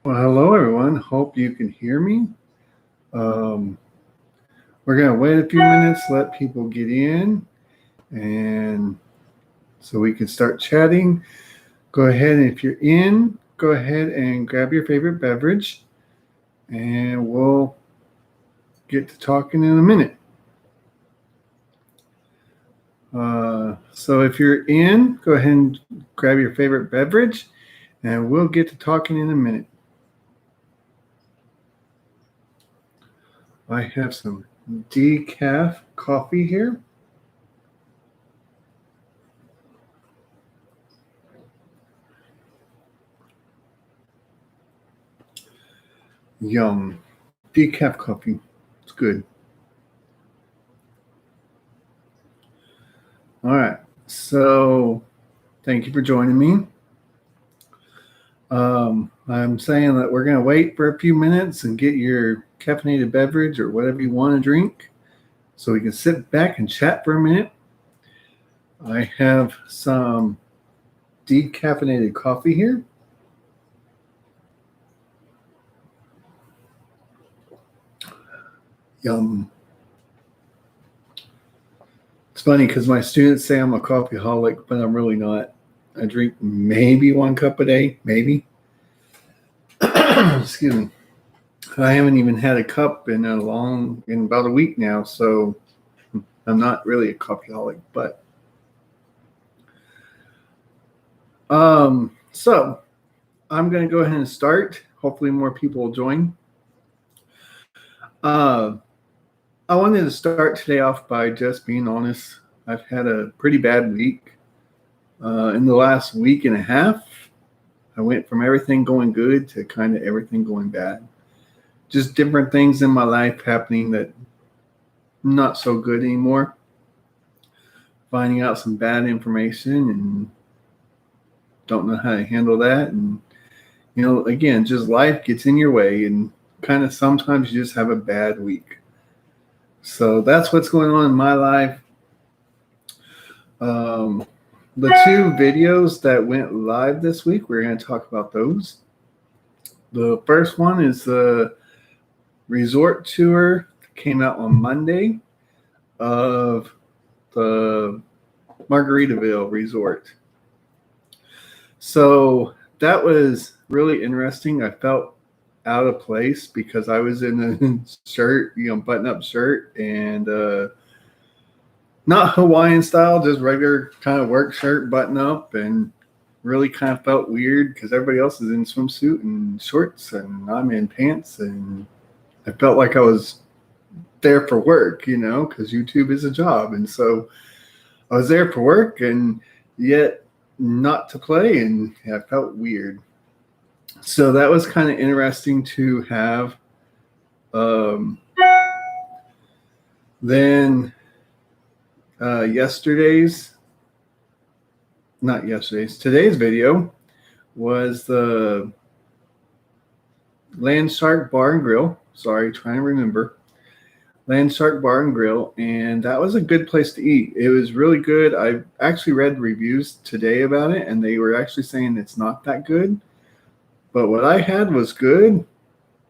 Well, hello everyone. Hope you can hear me. Um, we're going to wait a few minutes, let people get in, and so we can start chatting. Go ahead, and if you're in, go ahead and grab your favorite beverage, and we'll get to talking in a minute. So if you're in, go ahead and grab your favorite beverage, and we'll get to talking in a minute. I have some decaf coffee here. Yum. Decaf coffee. It's good. All right. So thank you for joining me. I'm saying that we're going to wait for a few minutes and get your caffeinated beverage or whatever you want to drink so we can sit back and chat for a minute. I have some decaffeinated coffee here. Yum. It's funny because my students say I'm a coffeeholic, but I'm really not. I drink maybe 1 cup a day, maybe. Excuse me. I haven't even had a cup in about a week now, so I'm not really a coffeeholic, but so I'm going to go ahead and start. Hopefully more people will join. I wanted to start today off by just being honest. I've had a pretty bad week. In the last week and a half, I went from everything going good to kind of everything going bad. Just different things in my life happening that not so good anymore. Finding out some bad information and don't know how to handle that. And, again, just life gets in your way and kind of sometimes you just have a bad week. So that's what's going on in my life. The 2 videos that went live this week, we're going to talk about those. The first one is the resort tour that came out on Monday of the Margaritaville Resort. So that was really interesting. I felt out of place because I was in a shirt, button-up shirt and not Hawaiian style, just regular kind of work shirt, button up, and really kind of felt weird because everybody else is in swimsuit and shorts and I'm in pants, and I felt like I was there for work, because YouTube is a job. And so I was there for work and yet not to play, and I felt weird. So that was kind of interesting to have. Then today's video was the Land Shark Bar and Grill. Sorry, trying to remember. Land Shark Bar and Grill, and that was a good place to eat. It was really good. I actually read reviews today about it, and they were actually saying it's not that good. But what I had was good.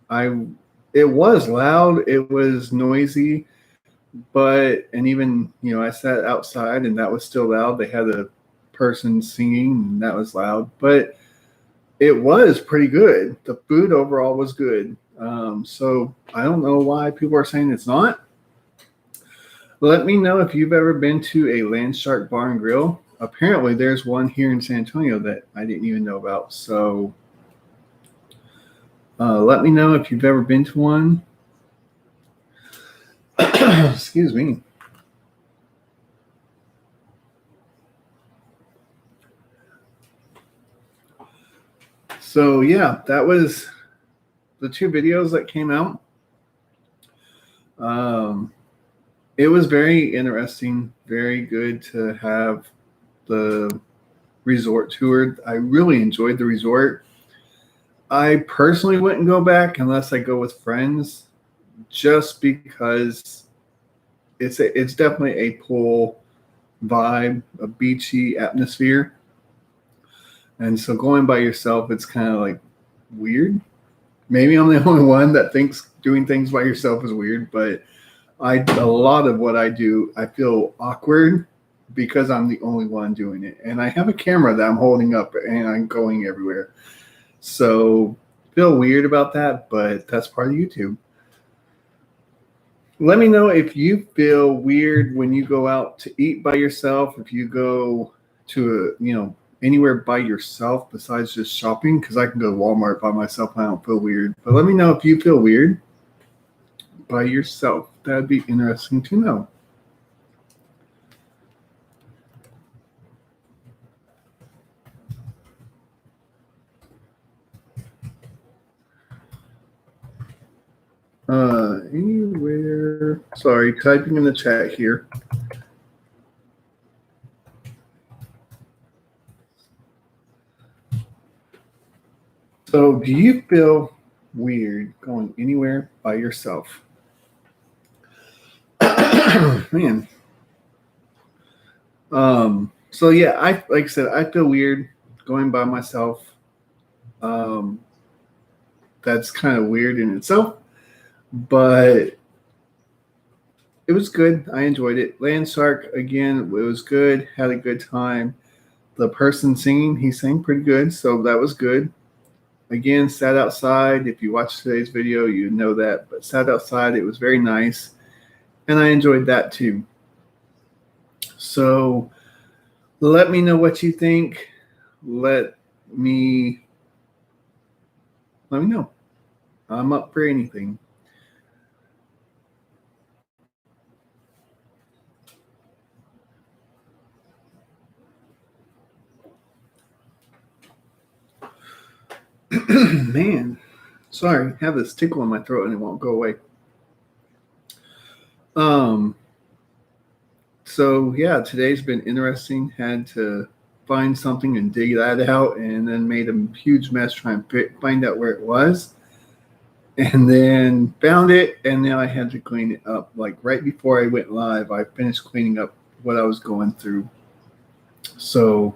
It was loud, it was noisy, and even, I sat outside and that was still loud. They had a person singing and that was loud, but it was pretty good. The food overall was good. So I don't know why people are saying it's not. Let me know if you've ever been to a Land Shark Bar and Grill. Apparently there's one here in San Antonio that I didn't even know about. So let me know if you've ever been to one. Excuse me. So yeah, that was the 2 videos that came out. It was very interesting, very good to have the resort tour. I really enjoyed the resort. I personally wouldn't go back unless I go with friends, just because it's definitely a pool vibe, a beachy atmosphere. And so going by yourself, it's kind of like weird. Maybe I'm the only one that thinks doing things by yourself is weird, but a lot of what I do, I feel awkward because I'm the only one doing it. And I have a camera that I'm holding up and I'm going everywhere. So feel weird about that, but that's part of YouTube. Let me know if you feel weird when you go out to eat by yourself, if you go to anywhere by yourself besides just shopping, because I can go to Walmart by myself and I don't feel weird. But let me know if you feel weird by yourself. That'd be interesting to know. Anywhere. Sorry, typing in the chat here. So, do you feel weird going anywhere by yourself? Man. So yeah, like I said, I feel weird going by myself. That's kind of weird in itself, but it was good. I enjoyed it. Land Shark again, it was good. Had a good time. The person singing, he sang pretty good, so that was good. Again, sat outside. If you watched today's video, you know that. But sat outside, it was very nice, and I enjoyed that too. So let me know what you think. Let me know. I'm up for anything. Man, sorry, I have this tickle in my throat and it won't go away. So yeah, today's been interesting. Had to find something and dig that out, and then made a huge mess trying to find out where it was, and then found it, and now I had to clean it up. Like right before I went live, I finished cleaning up what I was going through. So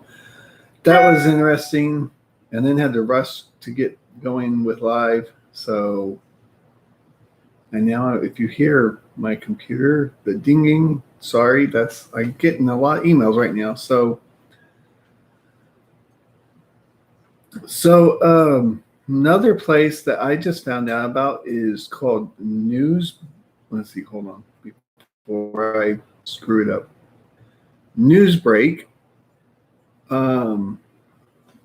that was interesting, and then had to rush to get going with live. So, and now if you hear my computer, the dinging, sorry, I'm getting a lot of emails right now. So another place that I just found out about is called News. Let's see, hold on before I screw it up. Newsbreak.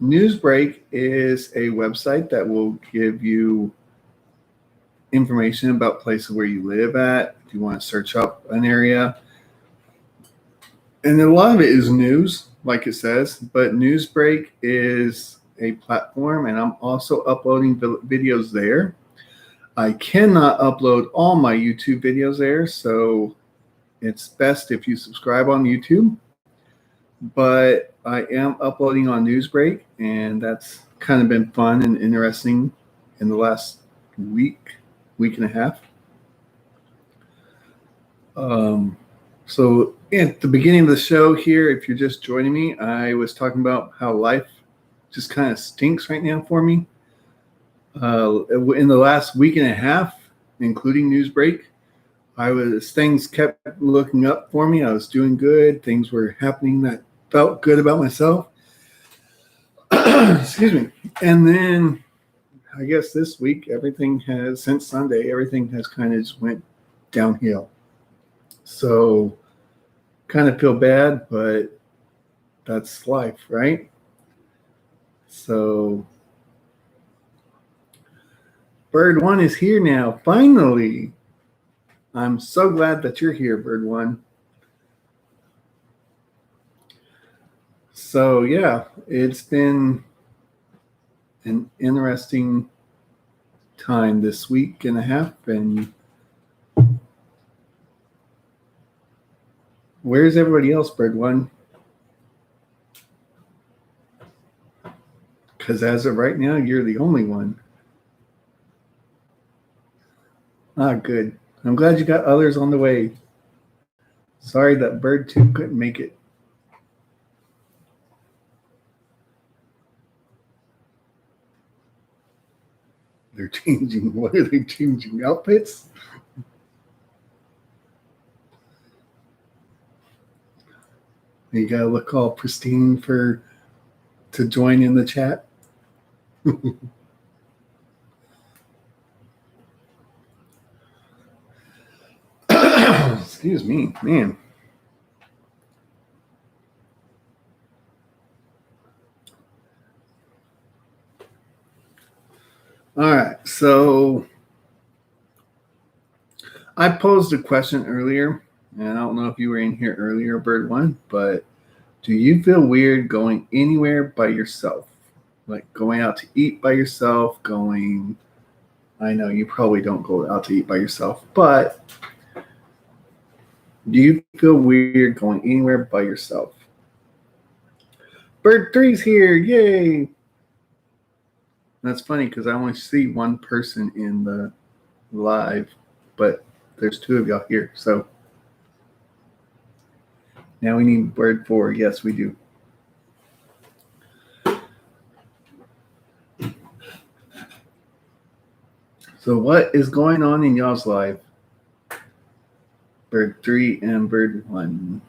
Newsbreak is a website that will give you information about places where you live at, if you want to search up an area. And a lot of it is news, like it says, but Newsbreak is a platform, and I'm also uploading videos there. I cannot upload all my YouTube videos there, so it's best if you subscribe on YouTube. But I am uploading on Newsbreak, and that's kind of been fun and interesting in the last week and a half. So at the beginning of the show here, if you're just joining me, I was talking about how life just kind of stinks right now for me. In the last week and a half, including Newsbreak, things kept looking up for me. I was doing good. Things were happening that felt good about myself. Excuse me. And then I guess this week, since Sunday, everything has kind of just went downhill. So kind of feel bad, but that's life, right? So Bird One is here now. Finally. I'm so glad that you're here, Bird One. So yeah, it's been an interesting time this week and a half. And where's everybody else, Bird One? Because as of right now, you're the only one. Ah, good. I'm glad you got others on the way. Sorry that Bird 2 couldn't make it. They're changing. What are they changing? Outfits? You gotta look all pristine to join in the chat. Excuse me, man. All right, so I posed a question earlier, and I don't know if you were in here earlier, Bird One, but do you feel weird going anywhere by yourself? Like going out to eat by yourself, I know you probably don't go out to eat by yourself, but do you feel weird going anywhere by yourself? Bird 3's here, yay! That's funny because I only see one person in the live, but there's two of y'all here, so now we need Bird 4. Yes, we do. So what is going on in y'all's life? Bird 3 and Bird 1.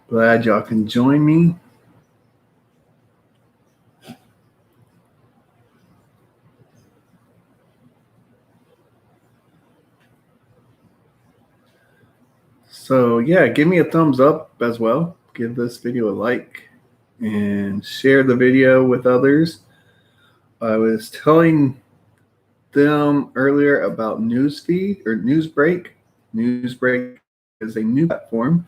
Glad y'all can join me. So yeah, give me a thumbs up as well. Give this video a like and share the video with others. I was telling them earlier about Newsfeed or Newsbreak. Newsbreak is a new platform.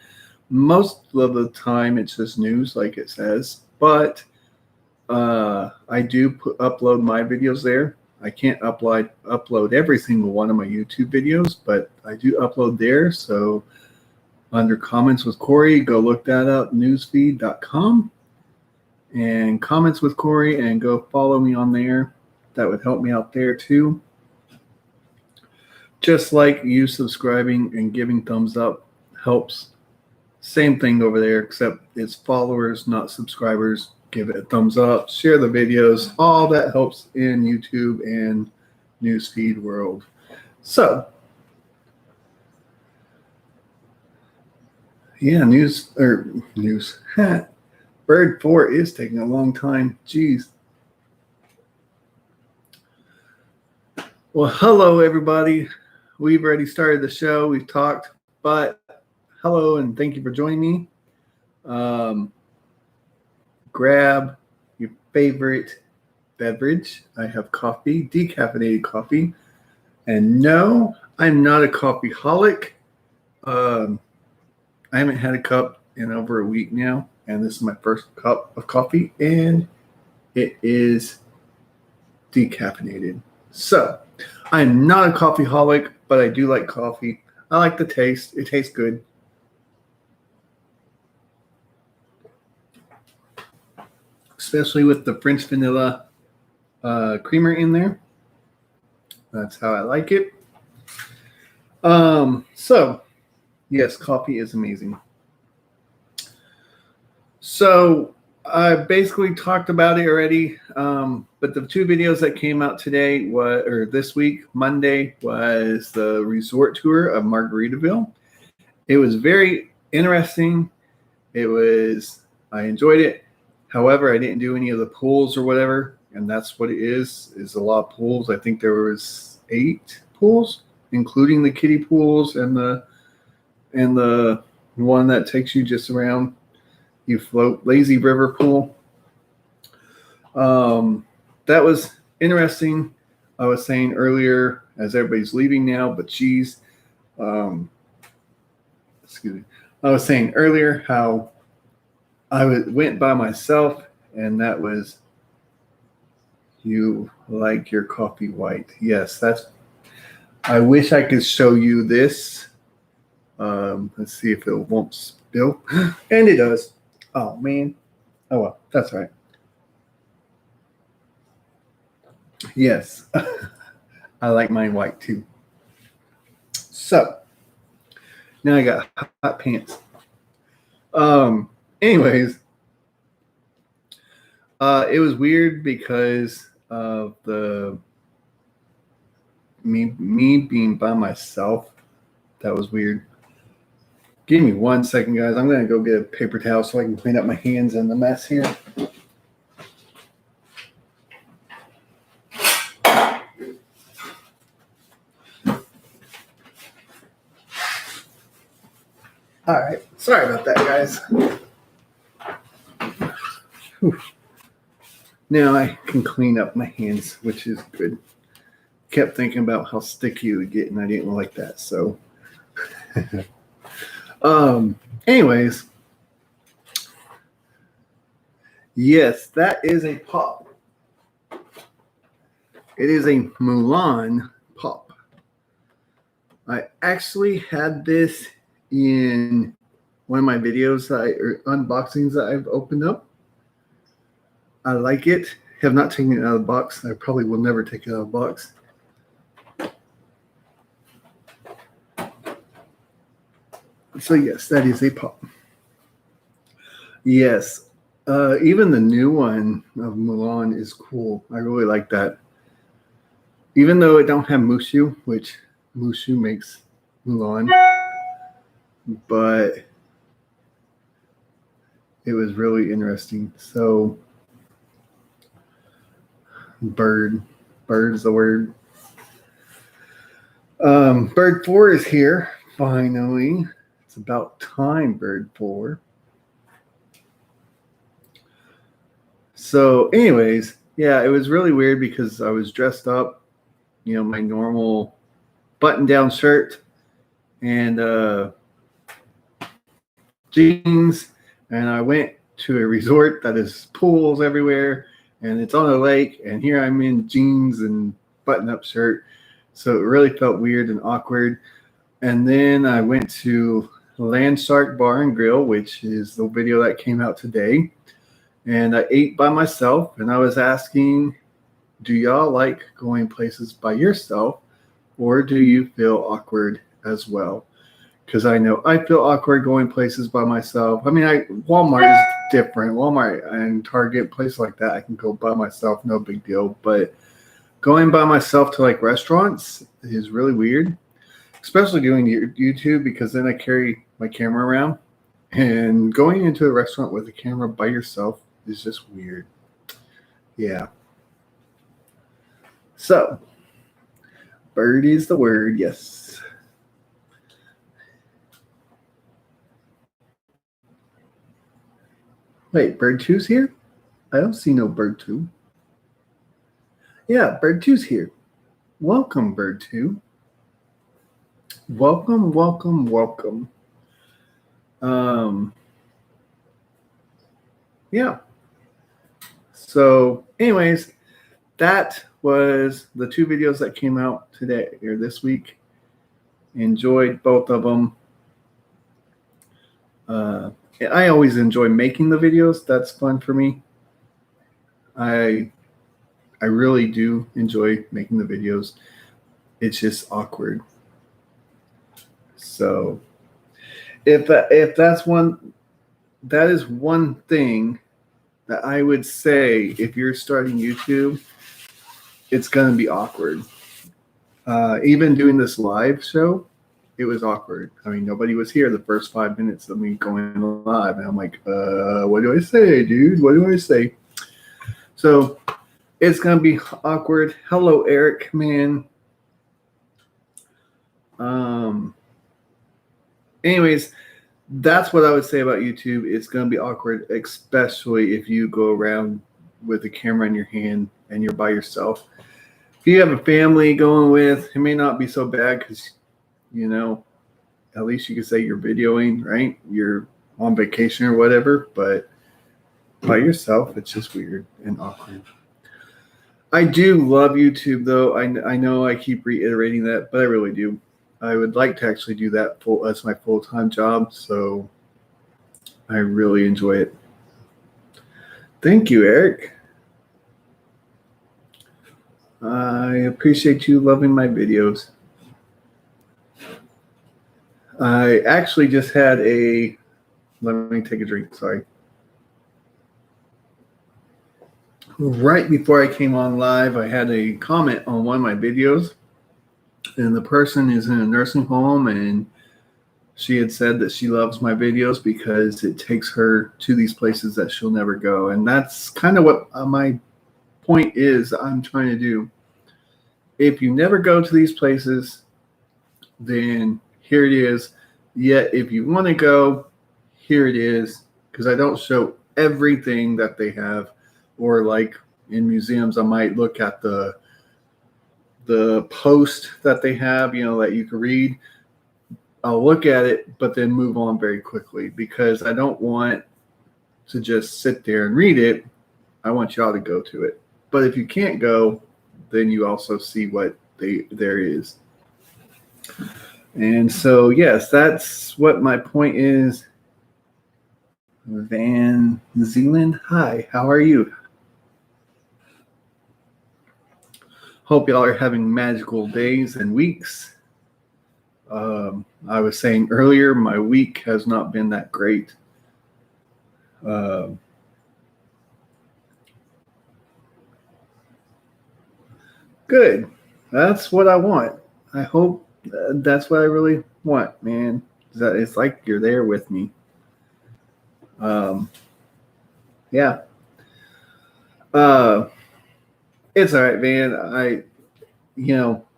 Most of the time it's just news like it says, but I do upload my videos there. I can't upload every single one of my YouTube videos, but I do upload there. So under Comments with Corey, go look that up, newsfeed.com, and Comments with Corey, and go follow me on there. That would help me out there too. Just like you subscribing and giving thumbs up helps. Same thing over there, except it's followers, not subscribers. Give it a thumbs up, share the videos. All that helps in YouTube and Newsfeed world. So, yeah, news. Bird 4 is taking a long time. Jeez. Well, hello, everybody. We've already started the show. We've talked, but hello and thank you for joining me. Grab your favorite beverage. I have coffee, decaffeinated coffee. And no, I'm not a coffeeholic. I haven't had a cup in over a week now, and this is my first cup of coffee, and it is decaffeinated. So, I'm not a coffeeholic, but I do like coffee. I like the taste. It tastes good. Especially with the French vanilla creamer in there. That's how I like it. So, yes, coffee is amazing. So, I basically talked about it already, but the two videos that came out today this week, Monday, was the resort tour of Margaritaville. It was very interesting. I enjoyed it. However, I didn't do any of the pools or whatever, and that's what it is a lot of pools. I think there was 8 pools, including the kiddie pools and the one that takes you just around. You float, lazy river pool. That was interesting. I was saying earlier, as everybody's leaving now, but geez, excuse me. I was saying earlier how I went by myself, and that was, you like your coffee white. Yes, I wish I could show you this. Let's see if it won't spill. And it does. Oh, man. Oh, well, that's right. Yes, I like mine white too. So, now I got hot pants. Anyways, it was weird because of the me being by myself. That was weird. Give me 1 second, guys. I'm gonna go get a paper towel so I can clean up my hands in the mess here. All right. Sorry about that, guys. Whew. Now I can clean up my hands, which is good. Kept thinking about how sticky it would get, and I didn't like that. So, anyways, yes, that is a pop. It is a Mulan pop. I actually had this in one of my videos or unboxings that I've opened up. I like it. Have not taken it out of the box. I probably will never take it out of the box. So yes, that is a pop. Yes, even the new one of Mulan is cool. I really like that. Even though it don't have Mushu, which Mushu makes Mulan, but it was really interesting. So bird is the word. Bird 4 is here finally. It's about time, Bird 4. So anyways, yeah, it was really weird because I was dressed up, my normal button-down shirt and jeans, and I went to a resort that is pools everywhere, and it's on a lake, and here I'm in jeans and button-up shirt, so it really felt weird and awkward. And then I went to Land Shark Bar and Grill, which is the video that came out today, and I ate by myself, and I was asking, do y'all like going places by yourself, or do you feel awkward as well? Because I know I feel awkward going places by myself. I mean, Walmart is different. Walmart and Target, places like that, I can go by myself, no big deal. But going by myself to like restaurants is really weird, especially doing YouTube, because then I carry my camera around. And going into a restaurant with a camera by yourself is just weird. Yeah. So, bird is the word, yes. Wait, bird 2's here? I don't see no bird 2. Yeah, bird 2's here. Welcome, bird 2. Welcome, welcome, welcome. Yeah. So, anyways, that was the 2 videos that came out today or this week. Enjoyed both of them. I always enjoy making the videos. That's fun for me. I really do enjoy making the videos. It's just awkward. So if that's one, that is one thing that I would say if you're starting YouTube, it's going to be awkward. Even doing this live show, it was awkward. I mean, nobody was here the first 5 minutes of me going live. And I'm like, what do I say, dude? What do I say? So it's going to be awkward. Hello, Eric, man. Anyways, that's what I would say about YouTube. It's going to be awkward, especially if you go around with a camera in your hand and you're by yourself. If you have a family going with, it may not be so bad because, at least you can say you're videoing, right? You're on vacation or whatever, but by yourself, it's just weird and awkward. I do love YouTube, though. I know I keep reiterating that, but I really do. I would like to actually do that as my full-time job, so I really enjoy it. Thank you, Eric. I appreciate you loving my videos. I actually just had let me take a drink, sorry. right before I came on live, I had a comment on one of my videos, and the person is in a nursing home, and she had said that she loves my videos because it takes her to these places that she'll never go. And that's kind of what my point is I'm trying to do. If you never go to these places, then here it is. Yet if you want to go, here it is. Because I don't show everything that they have, or like in museums, I might look at the post that they have, that you can read. I'll look at it, but then move on very quickly because I don't want to just sit there and read it. I want y'all to go to it. But if you can't go, then you also see what there is. And so, yes, that's what my point is. Van Zealand, hi, how are you? Hope y'all are having magical days and weeks. I was saying earlier, my week has not been that great. Good. That's what I want. I hope that's what I really want, man. That it's like you're there with me. Yeah. It's all right, man. I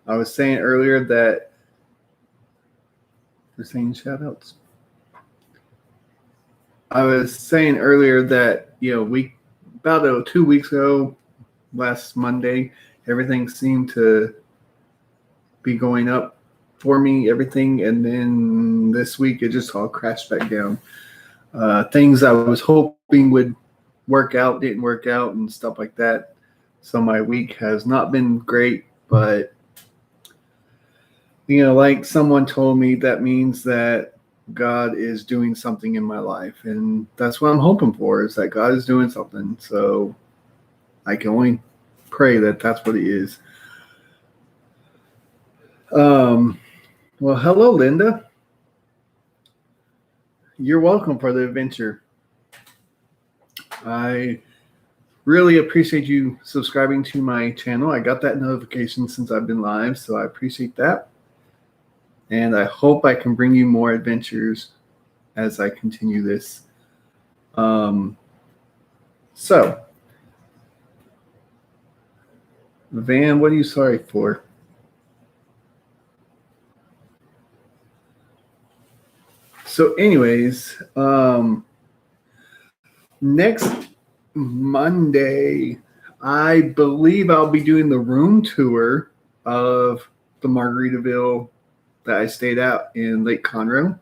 was saying earlier that we're saying shout outs. I was saying earlier that, about 2 weeks ago, last Monday, everything seemed to be going up for me, everything. And then this week, it just all crashed back down. Things I was hoping would work out didn't work out and stuff like that. So my week has not been great, but like someone told me, that means that God is doing something in my life, and that's what I'm hoping for, is that God is doing something. So I can only pray that that's what it is. Well, hello, Linda. You're welcome for the adventure. I really appreciate you subscribing to my channel. I got that notification since I've been live, so I appreciate that. And I hope I can bring you more adventures as I continue this. So, Van, what are you sorry for? So, anyways, next Monday, I believe I'll be doing the room tour of the Margaritaville that I stayed at in Lake Conroe.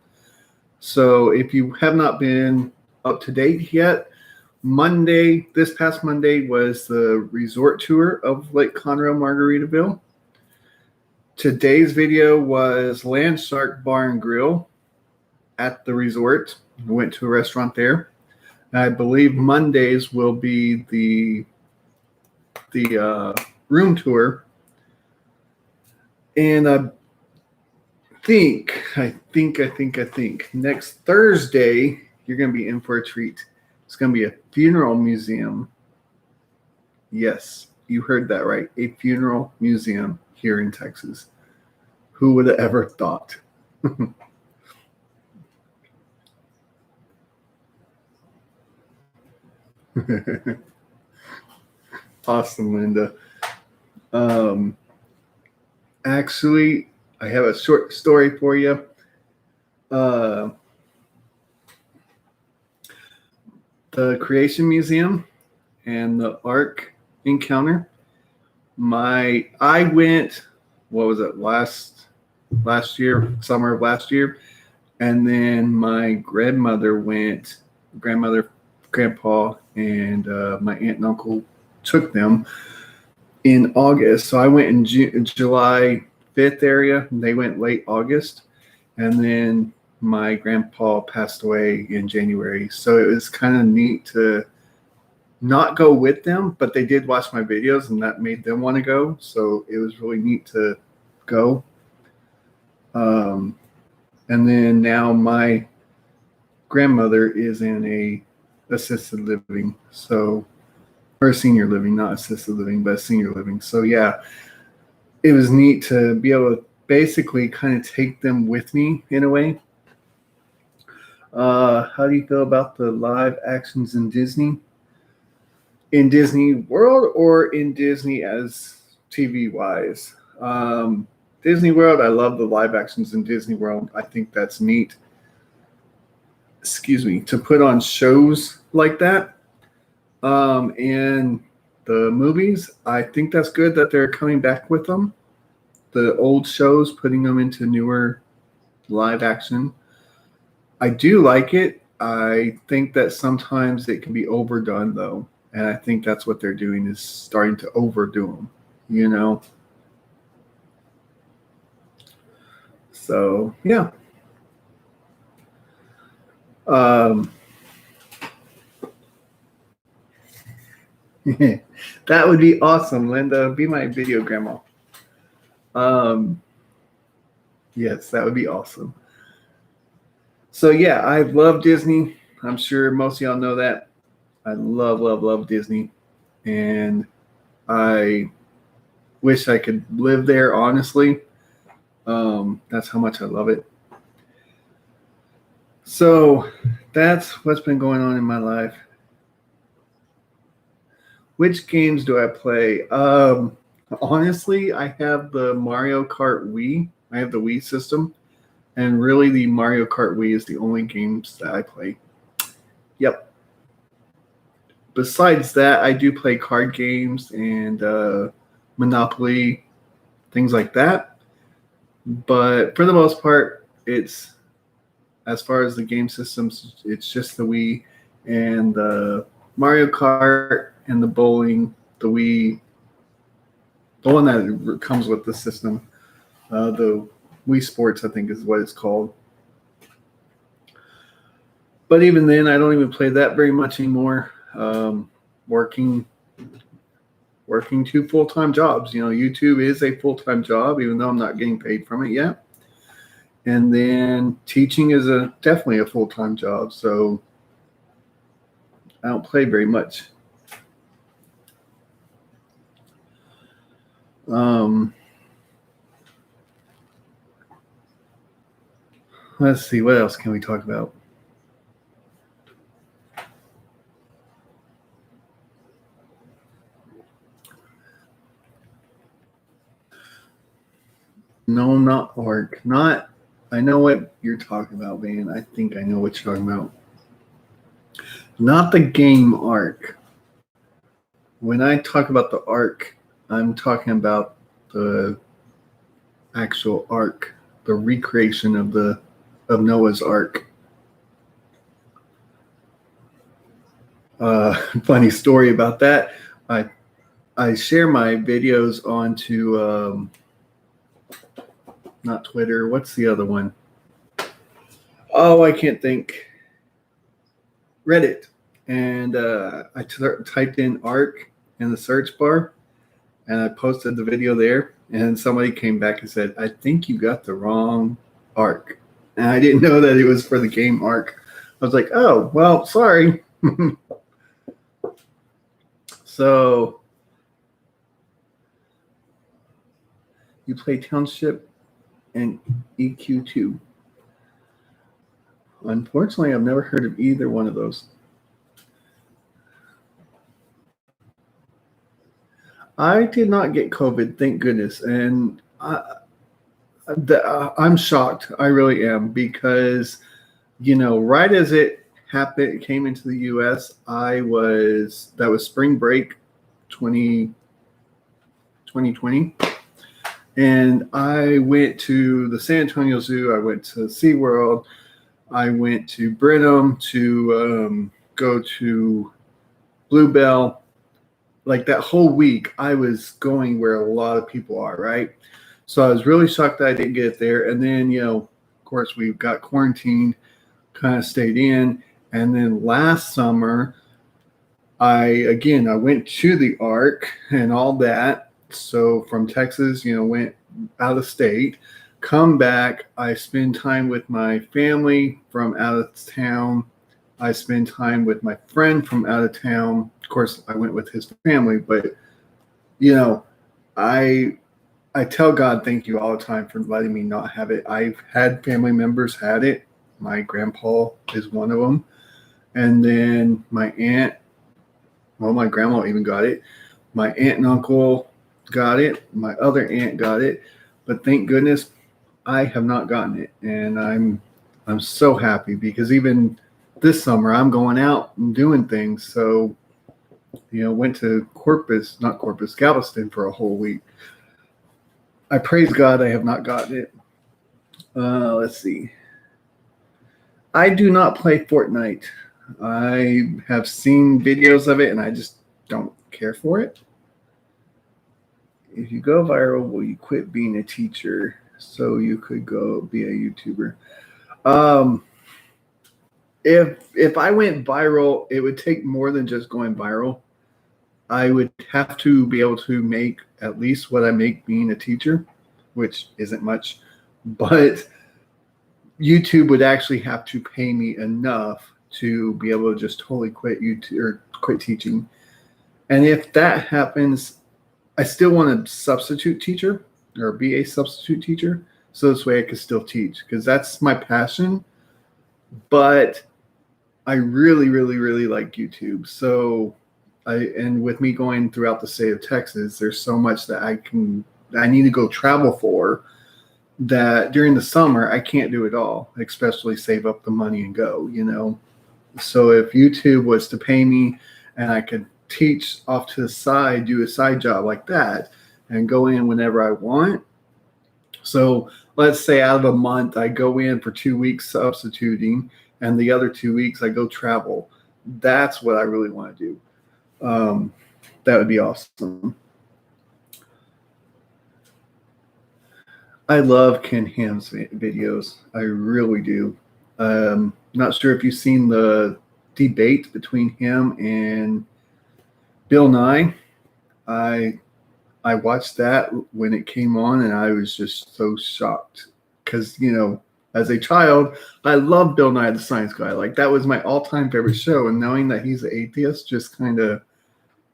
So if you have not been up to date yet, this past Monday was the resort tour of Lake Conroe, Margaritaville. Today's video was Land Shark Bar and Grill at the resort. I went to a restaurant there. I believe Mondays will be the room tour. And I think next Thursday, you're going to be in for a treat. It's going to be a funeral museum. Yes, you heard that right. A funeral museum here in Texas. Who would have ever thought? Awesome, Linda. Actually, I have a short story for you. The Creation Museum and the Ark encounter. I went, what was it, last year, summer of last year, and then my grandmother, grandpa, and my aunt and uncle took them in August. So I went in July 5th area, and they went late August, and then my grandpa passed away in January. So it was kind of neat to not go with them, but they did watch my videos, and that made them want to go. So it was really neat to go. And then now my grandmother is in a assisted living. So or senior living, not assisted living, but senior living. So yeah, it was neat to be able to basically kind of take them with me in a way. How do you feel about the live actions in Disney? In Disney World or in Disney as TV wise? Disney World, I love the live actions in Disney World. I think that's neat. Excuse me, to put on shows like that. And the movies, I think that's good that they're coming back with them. The old shows, putting them into newer live action. I do like it. I think that sometimes it can be overdone though. And I think that's what they're doing is starting to overdo them, you know? So, yeah. That would be awesome, Linda. Be my video grandma. Yes, that would be awesome. So yeah, I love Disney. I'm sure most of y'all know that. I love, love, love Disney. And I wish I could live there, honestly. That's how much I love it. So that's what's been going on in my life. Which games do I play? Honestly, I have the Mario Kart Wii. I have the Wii system. And really, the Mario Kart Wii is the only games that I play. Yep. Besides that, I do play card games and Monopoly, things like that. But for the most part, it's as far as the game systems, it's just the Wii and the Mario Kart and the bowling, the Wii, the one that comes with the system, the Wii Sports, I think is what it's called. But even then, I don't even play that very much anymore. Working 2 full-time jobs. You know, YouTube is a full-time job, even though I'm not getting paid from it yet. And then teaching is definitely a full-time job. So I don't play very much. Let's see, what else can we talk about? No, not ARC. Not, I know what you're talking about, man. I think I know what you're talking about. Not the game ARC. When I talk about the ARC, I'm talking about the actual Ark, the recreation of Noah's Ark. Funny story about that. I share my videos onto not Twitter. What's the other one? Oh, I can't think. Reddit. And I typed in Ark in the search bar, and I posted the video there. And somebody came back and said, "I think you got the wrong Ark." And I didn't know that it was for the game Ark. I was like, "Oh, well, sorry." So you play Township and EQ2. Unfortunately, I've never heard of either one of those. I did not get COVID, thank goodness. And I'm shocked. I really am, because, you know, right as it happened, it came into the U.S., that was spring break 2020. And I went to the San Antonio Zoo. I went to SeaWorld. I went to Brenham to go to Bluebell. Like that whole week, I was going where a lot of people are, right? So I was really shocked that I didn't get there. And then, you know, of course, we got quarantined, kind of stayed in. And then last summer, I went to the Ark and all that. So from Texas, you know, went out of state, come back. I spend time with my family from out of town. I spend time with my friend from out of town. Of course, I went with his family, but you know, I I tell God thank you all the time for letting me not have it. I've had family members had it. My grandpa is one of them, and then my aunt. Well, my grandma even got it. My aunt and uncle got it. My other aunt got it, but thank goodness I have not gotten it, and I'm so happy because even this summer I'm going out and doing things. So went to not Corpus, Galveston for a whole week. I praise God I have not gotten it. Let's see. I do not play Fortnite. I have seen videos of it and I just don't care for it. If you go viral, will you quit being a teacher so you could go be a YouTuber? Um, if I went viral, it would take more than just going viral. I would have to be able to make at least what I make being a teacher, which isn't much, but YouTube would actually have to pay me enough to be able to just totally quit YouTube or quit teaching. And if that happens, I still want to substitute teacher or be a substitute teacher. So this way I could still teach because that's my passion. But I really, really, really like YouTube. So and with me going throughout the state of Texas, there's so much that I need to go travel for that during the summer I can't do it all, especially save up the money and go. So if YouTube was to pay me and I could teach off to the side, do a side job like that and go in whenever I want. So let's say out of a month, I go in for 2 weeks substituting and the other 2 weeks I go travel. That's what I really want to do. That would be awesome. I love Ken Ham's videos. I really do. Not sure if you've seen the debate between him and Bill Nye. I watched that when it came on, and I was just so shocked because as a child, I loved Bill Nye the Science Guy. Like that was my all-time favorite show, and knowing that he's an atheist just kind of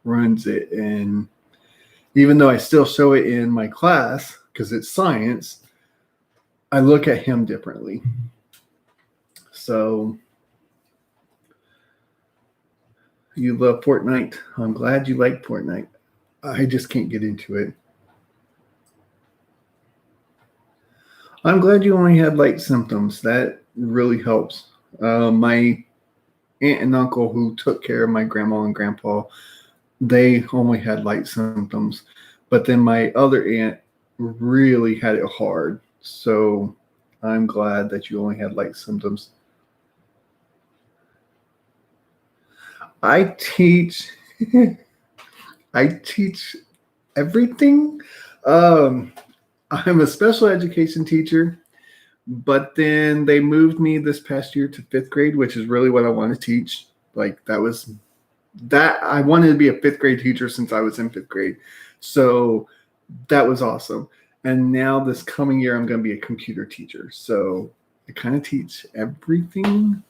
ruins it. And even though I still show it in my class because it's science, I look at him differently. So you love Fortnite. I'm glad you like Fortnite. I just can't get into it. I'm glad you only had light symptoms. That really helps. My aunt and uncle who took care of my grandma and grandpa, they only had light symptoms. But then my other aunt really had it hard. So I'm glad that you only had light symptoms. I teach I teach everything. I'm a special education teacher, but then they moved me this past year to 5th grade, which is really what I want to teach. Like that I wanted to be a 5th grade teacher since I was in 5th grade. So that was awesome. And now this coming year, I'm going to be a computer teacher. So I kind of teach everything.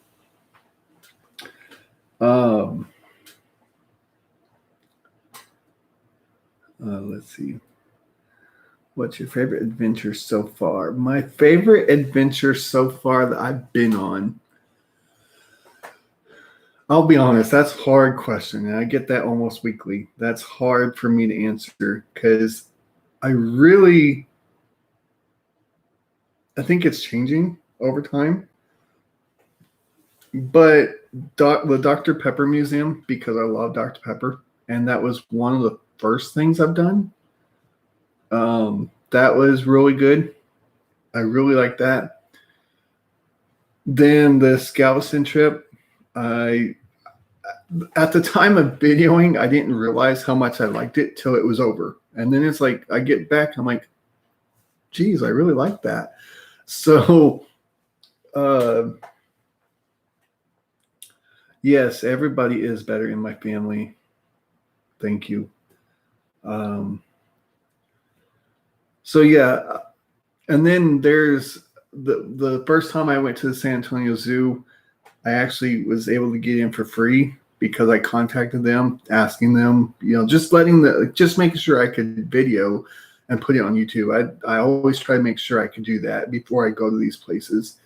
Let's see. What's your favorite adventure so far? My favorite adventure so far that I've been on. I'll be honest, that's a hard question. And I get that almost weekly. That's hard for me to answer because I think it's changing over time. But the Dr. Pepper Museum, because I love Dr. Pepper, and that was one of the first things I've done. That was really good. I really like that. Then the Galveston trip, at the time of videoing, I didn't realize how much I liked it till it was over. And then it's like I get back, I'm like, geez, I really like that. So yes, everybody is better in my family. Thank you. So yeah, and then there's the first time I went to the San Antonio Zoo, I actually was able to get in for free because I contacted them, asking them, just making sure I could video and put it on YouTube. I always try to make sure I can do that before I go to these places,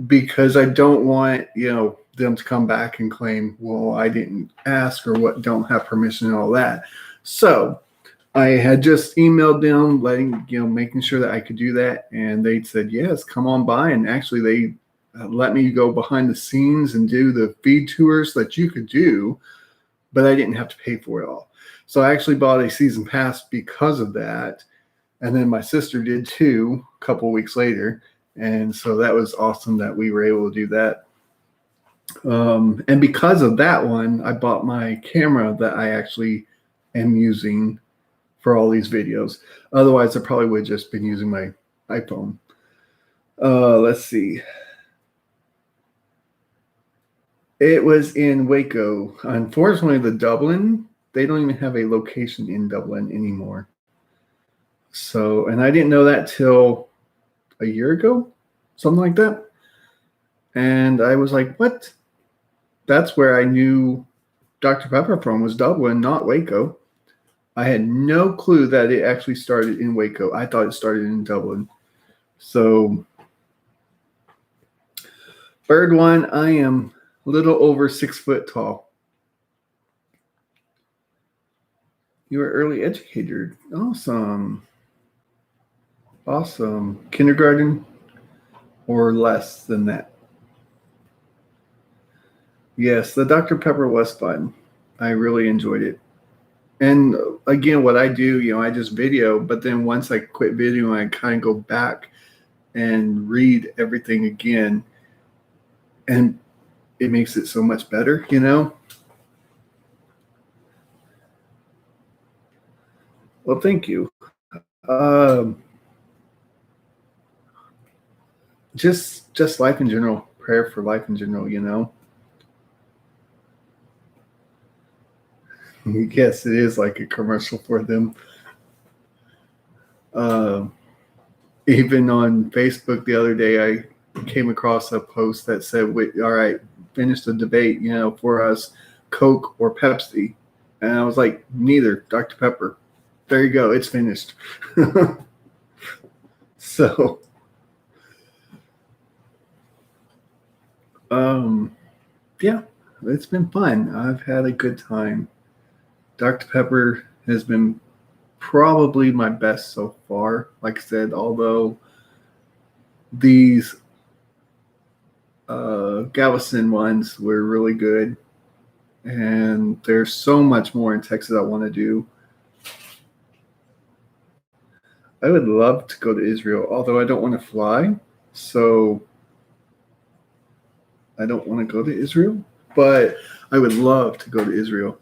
because I don't want, them to come back and claim, well, I didn't ask, or what, don't have permission and all that. So I had just emailed them, making sure that I could do that. And they said, yes, come on by. And actually they let me go behind the scenes and do the feed tours that you could do, but I didn't have to pay for it all. So I actually bought a season pass because of that. And then my sister did too, a couple of weeks later. And so that was awesome that we were able to do that. And because of that one, I bought my camera that I actually am using for all these videos. Otherwise, I probably would have just been using my iPhone. Let's see. It was in Waco. Unfortunately, the Dublin, they don't even have a location in Dublin anymore. So, and I didn't know that till a year ago, something like that. And I was like, what? That's where I knew Dr. Pepper from, was Dublin, not Waco. I had no clue that it actually started in Waco. I thought it started in Dublin. So, bird one, I am a little over 6 foot tall. You were early educated. Awesome. Awesome. Kindergarten or less than that? Yes, the Dr. Pepper was fun. I really enjoyed it. And again, what I do, I just video, but then once I quit videoing, I kind of go back and read everything again. And it makes it so much better, Well, thank you. Just life in general, prayer for life in general, Yes, it is like a commercial for them. Even on Facebook the other day, I came across a post that said, "Wait, all right, finish the debate, for us, Coke or Pepsi." And I was like, neither, Dr. Pepper. There you go, it's finished. So, yeah, it's been fun. I've had a good time. Dr. Pepper has been probably my best so far. Like I said, although these Galveston ones were really good, and there's so much more in Texas I want to do. I would love to go to Israel, although I don't want to fly, so I don't want to go to Israel, but I would love to go to Israel.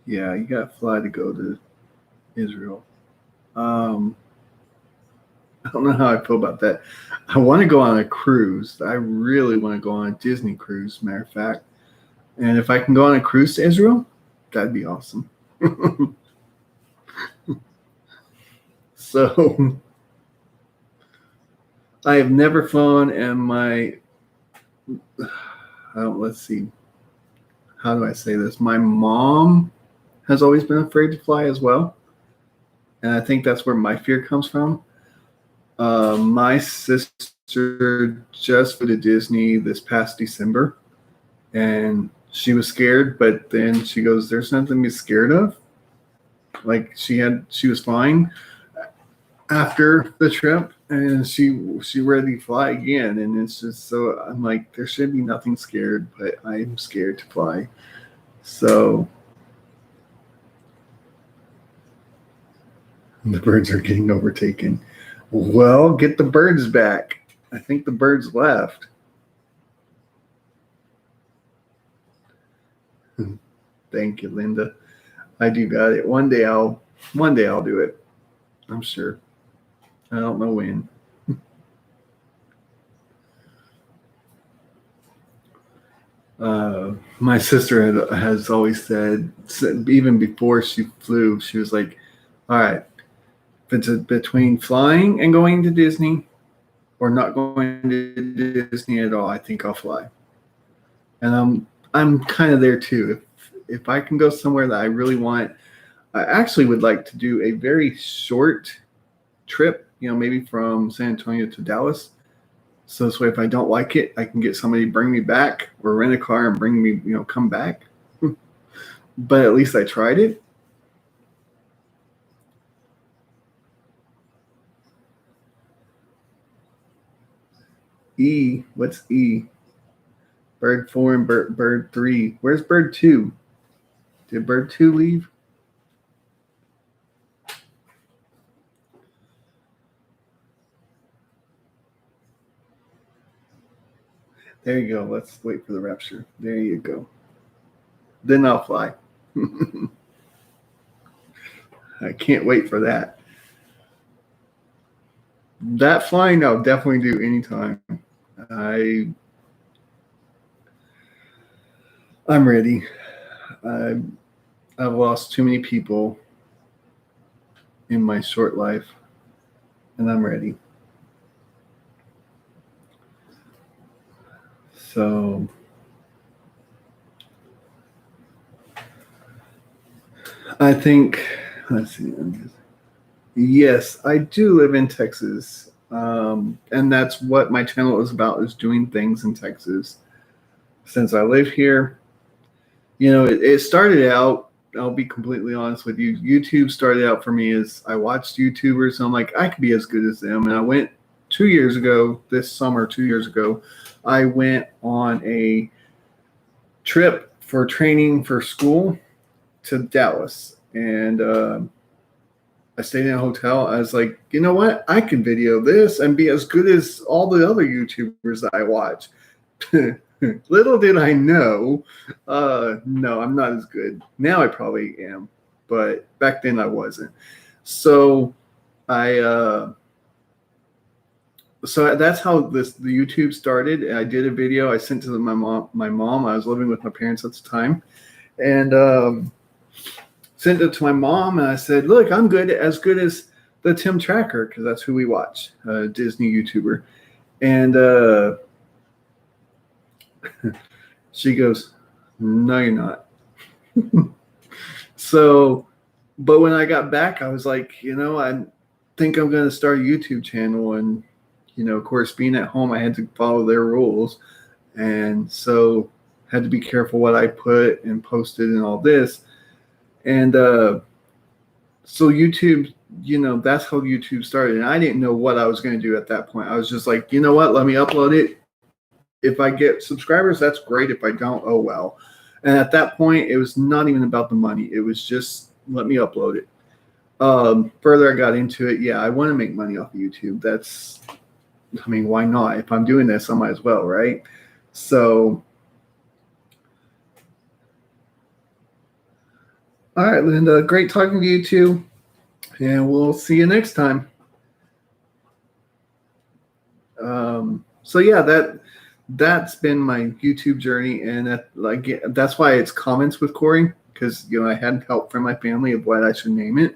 Yeah, you got to fly to go to Israel. I don't know how I feel about that. I want to go on a cruise. I really want to go on a Disney cruise, matter of fact. And if I can go on a cruise to Israel, that'd be awesome. So I have never flown, and let's see, how do I say this? My mom has always been afraid to fly as well. And I think that's where my fear comes from. My sister just flew to Disney this past December, and she was scared, but then she goes, "There's nothing to be scared of." Like she was fine after the trip, and she ready to fly again. And it's just, so I'm like, there should be nothing scared, but I'm scared to fly. So the birds are getting overtaken. Well, get the birds back. I think the birds left. Thank you, Linda. I do got it. One day I'll do it. I'm sure. I don't know when. My sister has always said, even before she flew, she was like, all right, if it's between flying and going to Disney or not going to Disney at all, I think I'll fly. And I'm kind of there too. If I can go somewhere that I really want, I actually would like to do a very short trip, maybe from San Antonio to Dallas. So this way, if I don't like it, I can get somebody to bring me back or rent a car and bring me, come back. But at least I tried it. E, what's E? Bird 4 and bird 3. Where's bird 2? Did bird 2 leave? There you go. Let's wait for the rapture. There you go. Then I'll fly. I can't wait for that. That flying I'll definitely do anytime. I'm ready. I've lost too many people in my short life, and I'm ready. So I think, let's see. Yes, I do live in Texas. And that's what my channel is about, is doing things in Texas. Since I live here, it started out, I'll be completely honest with you. YouTube started out for me as I watched YouTubers. And I'm like, I could be as good as them. And I went 2 years ago, this summer, 2 years ago, I went on a trip for training for school to Dallas. And I stayed in a hotel. I was like, you know what? I can video this and be as good as all the other YouTubers that I watch. Little did I know, no, I'm not as good. Now I probably am, but back then I wasn't. So so that's how the YouTube started. I did a video I sent to my mom. I was living with my parents at the time, and sent it to my mom, and I said, look, I'm as good as the Tim Tracker, because that's who we watch, a Disney YouTuber. And she goes, no, you're not. So, but when I got back, I was like, I think I'm going to start a YouTube channel. And, of course, being at home, I had to follow their rules. And so had to be careful what I put and posted and all this. And so YouTube, that's how YouTube started. And I didn't know what I was going to do at that point. I was just like, you know what? Let me upload it. If I get subscribers, that's great. If I don't, oh well. And at that point, it was not even about the money. It was just, let me upload it. Further I got into it, yeah, I want to make money off of YouTube. Why not? If I'm doing this, I might as well, right? So, all right, Linda, great talking to you too. And we'll see you next time. So yeah, that's been my YouTube journey, and that's why it's Comments with Corey, because I had help from my family of what I should name it,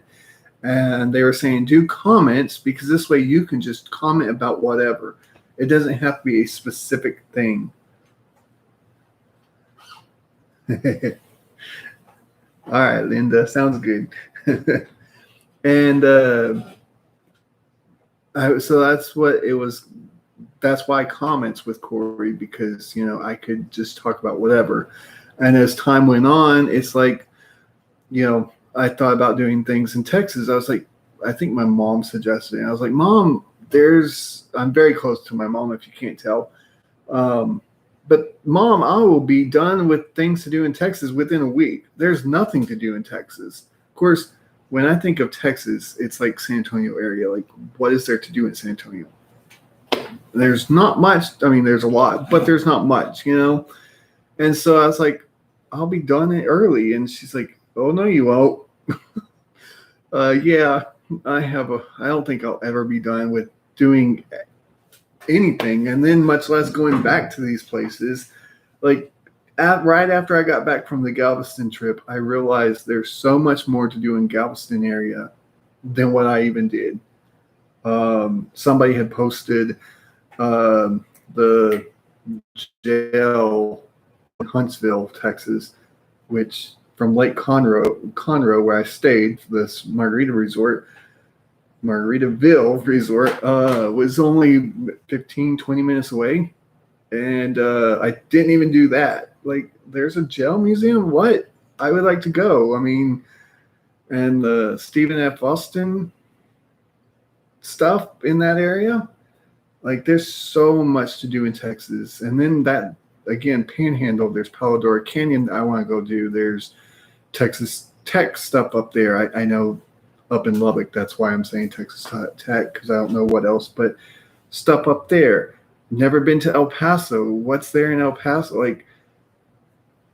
and they were saying do comments, because this way you can just comment about whatever. It doesn't have to be a specific thing. All right, Linda, sounds good. And so that's what it was. That's why Comments with Corey, because I could just talk about whatever. And as time went on, it's like, I thought about doing things in Texas. I was like, I think my mom suggested it. I was like, Mom, I'm very close to my mom, if you can't tell. But Mom, I will be done with things to do in Texas within a week. There's nothing to do in Texas. Of course, when I think of Texas, it's like San Antonio area. Like, what is there to do in San Antonio? There's not much. There's a lot, but there's not much, And so I was like, I'll be done early. And she's like, oh, no, you won't. Yeah, I don't think I'll ever be done with doing anything. And then much less going back to these places. Like, right after I got back from the Galveston trip, I realized there's so much more to do in Galveston area than what I even did. Somebody had posted the jail in Huntsville, Texas, which from Lake Conroe, where I stayed, this Margaritaville resort, was only 15, 20 minutes away. And I didn't even do that. Like, there's a jail museum? What? I would like to go. I mean, and the Stephen F. Austin stuff in that area. Like, there's so much to do in Texas. And then that, again, Panhandle, there's Paladora Canyon I want to go do. There's Texas Tech stuff up there. I know up in Lubbock. That's why I'm saying Texas Tech, because I don't know what else. But stuff up there. Never been to El Paso. What's there in El Paso? Like,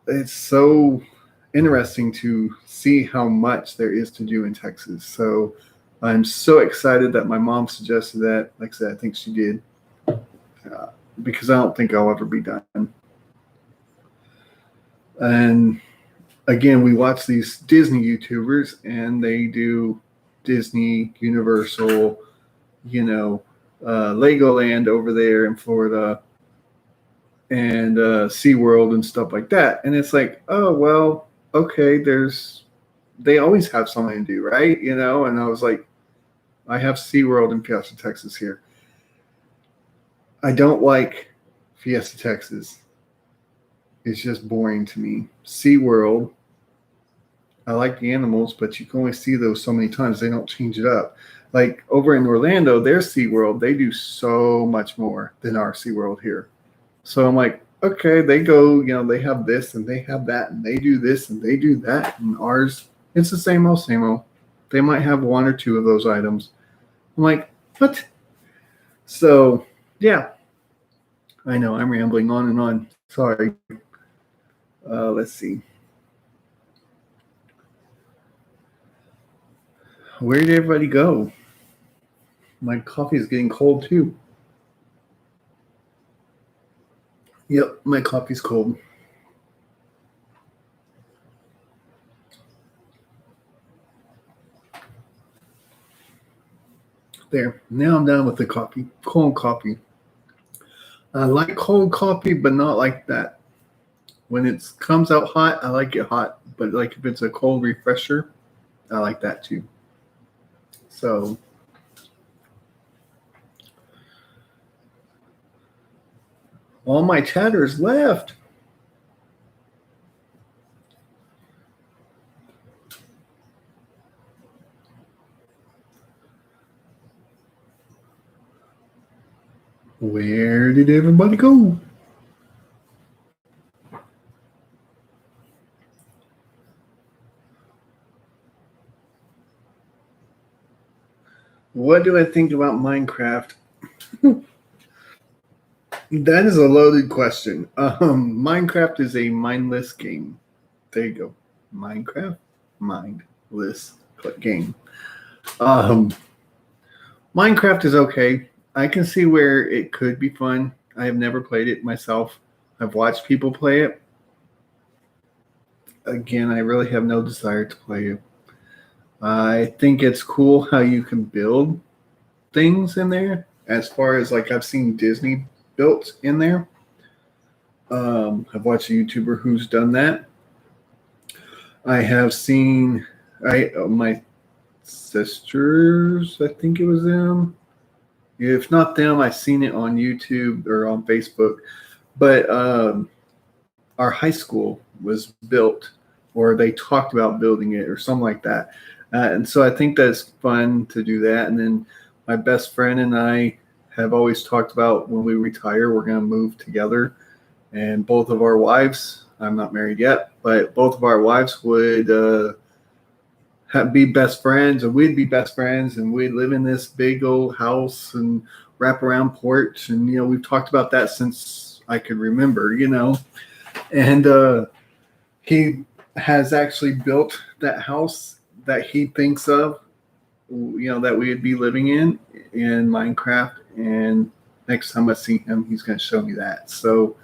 it's so interesting to see how much there is to do in Texas. So I'm so excited that my mom suggested that. Like I said, I think she did, because I don't think I'll ever be done. And again, we watch these Disney YouTubers, and they do Disney, Universal, Legoland over there in Florida, and SeaWorld and stuff like that. And it's like, oh, well, okay, they always have something to do, right? And I was like, I have SeaWorld in Fiesta, Texas here. I don't like Fiesta, Texas. It's just boring to me. SeaWorld, I like the animals, but you can only see those so many times. They don't change it up. Like over in Orlando, their SeaWorld, they do so much more than our SeaWorld here. So I'm like, okay, they go, they have this and they have that and they do this and they do that. And ours, it's the same old, same old. They might have one or two of those items. I'm like, what? So, yeah. I know, I'm rambling on and on. Sorry. Let's see. Where did everybody go? My coffee is getting cold too. Yep, my coffee's cold. There. Now I'm done with the coffee. Cold coffee. I like cold coffee, but not like that. When it comes out hot, I like it hot. But like if it's a cold refresher, I like that too. So all my chatters left. Where did everybody go? What do I think about Minecraft? That is a loaded question. Minecraft is a mindless game. There you go. Minecraft, mindless game. Minecraft is okay. I can see where it could be fun. I have never played it myself. I've watched people play it. Again, I really have no desire to play it. I think it's cool how you can build things in there. As far as like I've seen Disney built in there. I've watched a YouTuber who's done that. I have seen my sisters, I think it was them. If not them, I've seen it on YouTube or on Facebook. But our high school was built, or they talked about building it or something like that. And so I think that's fun to do that. And then my best friend and I have always talked about when we retire, we're going to move together. And both of our wives, I'm not married yet, but both of our wives would be best friends, and we'd be best friends, and we'd live in this big old house and wrap around porch. And, we've talked about that since I could remember, And he has actually built that house that he thinks of, that we would be living in Minecraft. And next time I see him, he's going to show me that. So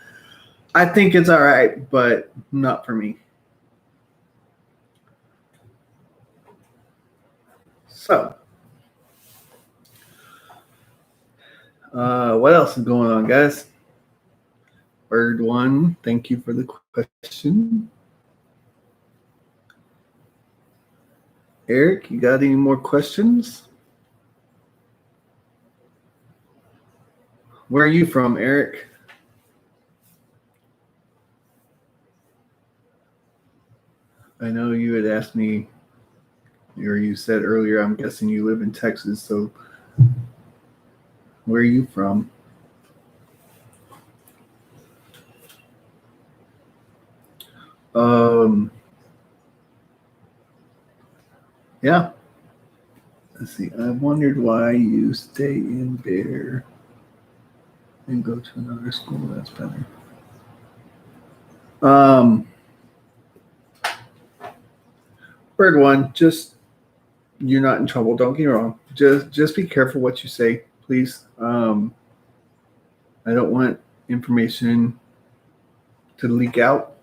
I think it's all right, but not for me. So, what else is going on, guys? Bird one, thank you for the question. Eric, you got any more questions? Where are you from, Eric? I know you had asked me, or you said earlier, I'm guessing you live in Texas, so where are you from? Yeah. Let's see. I wondered why you stay in Bear and go to another school that's better. Bird one, just you're not in trouble. Don't get me wrong. Just be careful what you say, please. I don't want information to leak out.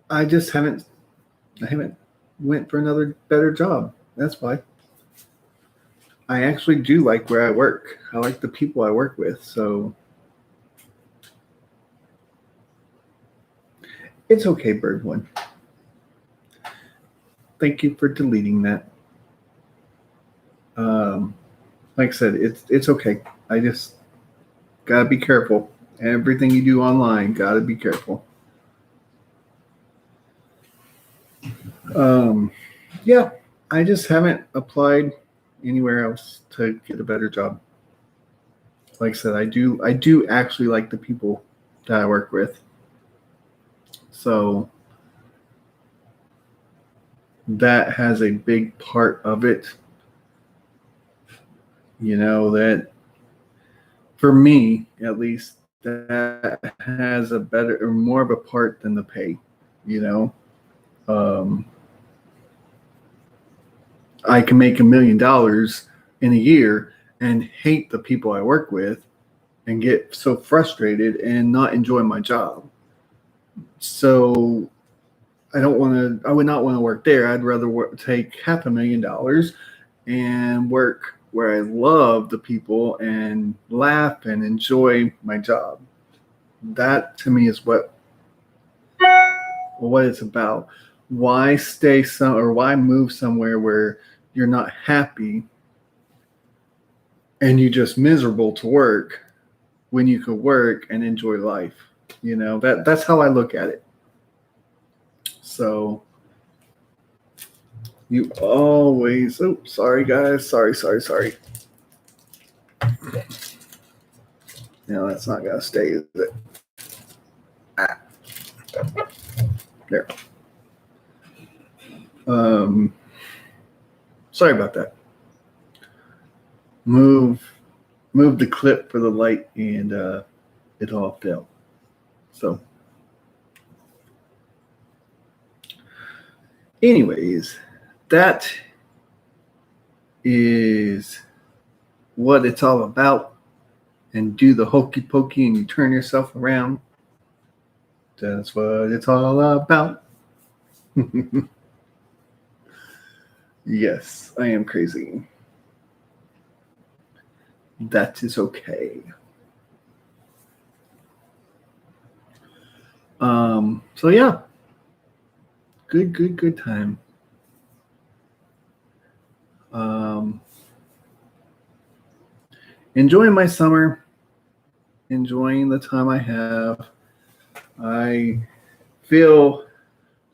I just haven't went for another better job. That's why. I actually do like where I work. I like the people I work with. So it's okay, Bird One. Thank you for deleting that. Like I said, it's okay. I just gotta be careful. Everything you do online, gotta be careful. Yeah, I just haven't applied anywhere else to get a better job. Like I said, I do actually like the people that I work with. So that has a big part of it. You know, that for me at least, that has a better or more of a part than the pay. You know, I can make $1 million in a year and hate the people I work with and get so frustrated and not enjoy my job. So I would not want to work there. I'd rather take $500,000 and work where I love the people and laugh and enjoy my job. That to me is what it's about. Why why move somewhere where you're not happy and you're just miserable to work when you could work and enjoy life? You know, that's how I look at it. So you always, oh, sorry guys, sorry. No, that's not gonna stay, is it? There. Sorry about that. Move the clip for the light, and it all fell. So, anyways, that is what it's all about. And do the hokey pokey, and you turn yourself around. That's what it's all about. Yes, I am crazy. That is okay. So yeah, good time. Enjoying my summer, enjoying the time I have. I feel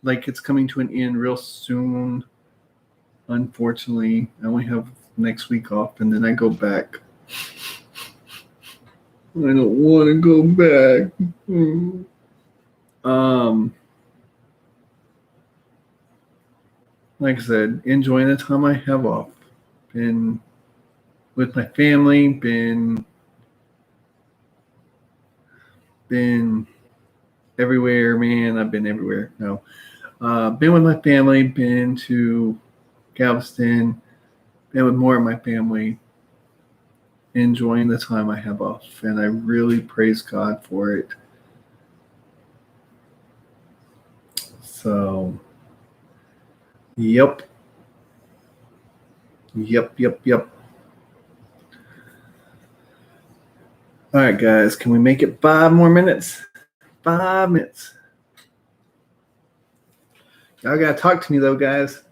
like it's coming to an end real soon. Unfortunately, I only have next week off, and then I go back. I don't want to go back. Like I said, enjoying the time I have off. Been with my family, been everywhere, man. I've been everywhere. No. Been with my family, been to Galveston, been with more of my family. enjoying the time I have off, and I really praise God for it. So, yep. All right, guys, can we make it 5 more minutes? 5 minutes. Y'all gotta talk to me though, guys.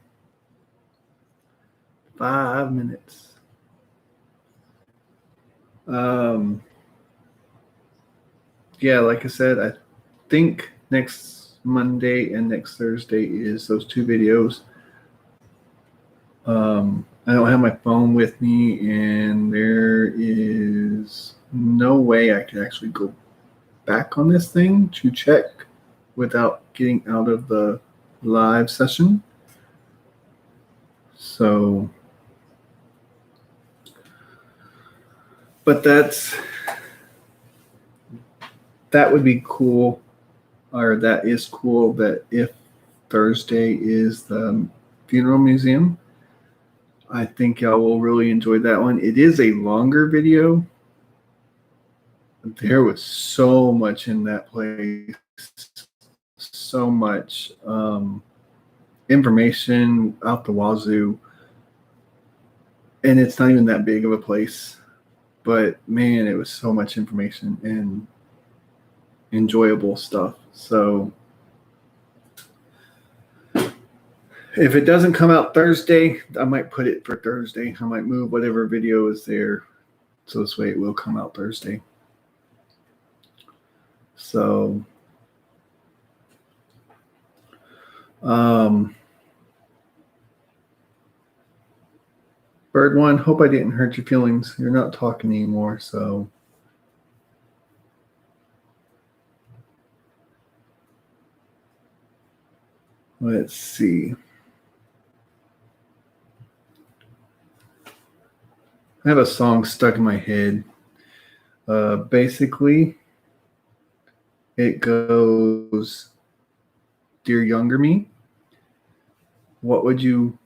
5 minutes. Yeah, like I said, I think next Monday and next Thursday is those 2 videos. I don't have my phone with me, and there is no way I can actually go back on this thing to check without getting out of the live session. So, but that would be cool, or that is cool, that if Thursday is the funeral museum, I think y'all will really enjoy that one. It is a longer video. There was so much in that place, so much information out the wazoo, and it's not even that big of a place, but man, it was so much information and enjoyable stuff. So if it doesn't come out Thursday, I might put it for Thursday. I might move whatever video is there, so this way it will come out Thursday. So, Bird One, hope I didn't hurt your feelings. You're not talking anymore, so. Let's see. I have a song stuck in my head. Basically, it goes, "Dear younger me, what would you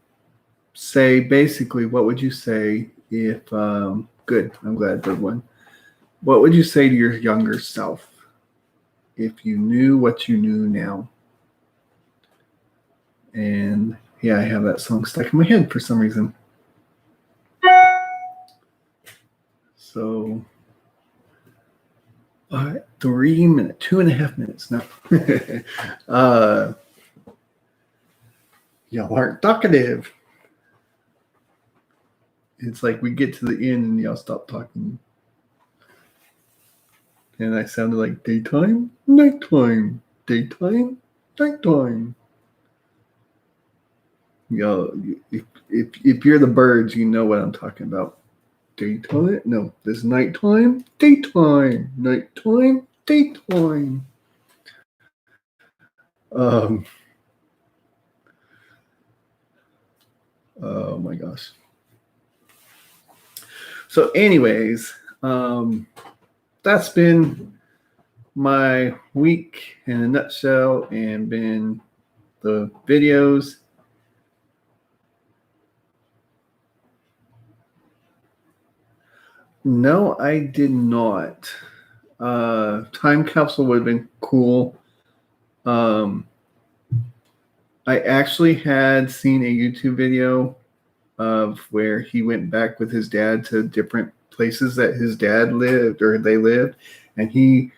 say?" Basically, what would you say if, good, I'm glad, Bird One. What would you say to your younger self if you knew what you knew now? And yeah, I have that song stuck in my head for some reason. So, 3 minutes, 2.5 minutes now. Y'all aren't talkative. It's like we get to the end and y'all stop talking. And I sounded like daytime, nighttime, daytime, nighttime. Y'all, if you're the birds, you know what I'm talking about. Daytime? No, this nighttime, daytime, nighttime, daytime. Oh my gosh. So, anyways, that's been my week in a nutshell, and been the videos. No, I did not. Time capsule would have been cool. I actually had seen a YouTube video of where he went back with his dad to different places that his dad lived, or they lived, and he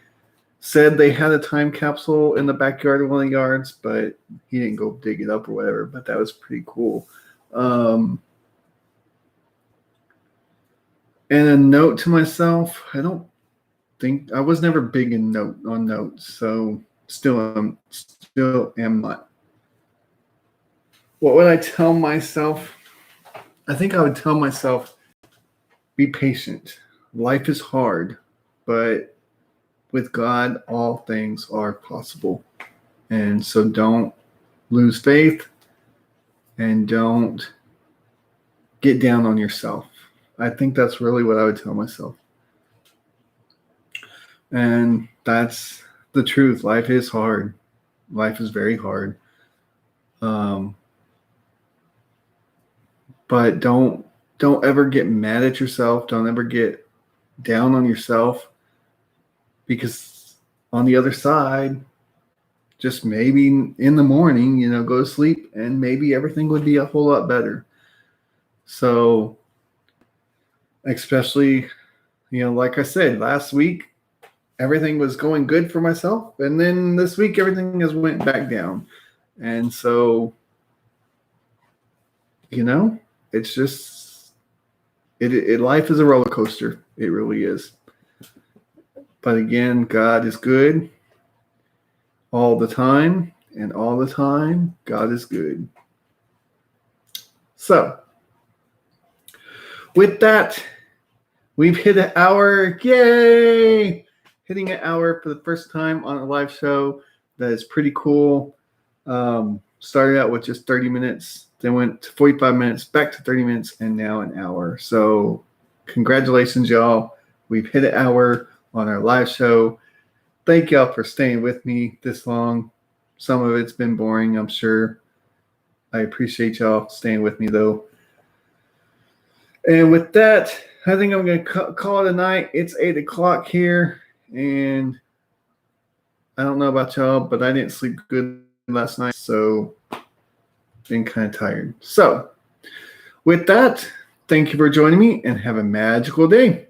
said they had a time capsule in the backyard of one of the yards, but he didn't go dig it up or whatever. But that was pretty cool. And a note to myself, I don't think, I was never big in on notes, so still am not. What would I tell myself? I think I would tell myself, be patient. Life is hard, but with God, all things are possible. And so don't lose faith, and don't get down on yourself. I think that's really what I would tell myself. And that's the truth. Life is hard. Life is very hard. But don't ever get mad at yourself. Don't ever get down on yourself, because on the other side, just maybe in the morning, go to sleep and maybe everything would be a whole lot better. So, especially, like I said, last week, everything was going good for myself. And then this week, everything has went back down. And so, it's just, life is a roller coaster. It really is. But again, God is good all the time, and all the time, God is good. So, with that, we've hit an hour. Yay! Hitting an hour for the first time on a live show. That is pretty cool. Started out with just 30 minutes, then went to 45 minutes, back to 30 minutes, and now an hour. So, congratulations, y'all. We've hit an hour on our live show. Thank y'all for staying with me this long. Some of it's been boring, I'm sure. I appreciate y'all staying with me, though. And with that, I think I'm going to call it a night. It's 8 o'clock here, and I don't know about y'all, but I didn't sleep good last night, so been kind of tired. So, with that, thank you for joining me, and have a magical day.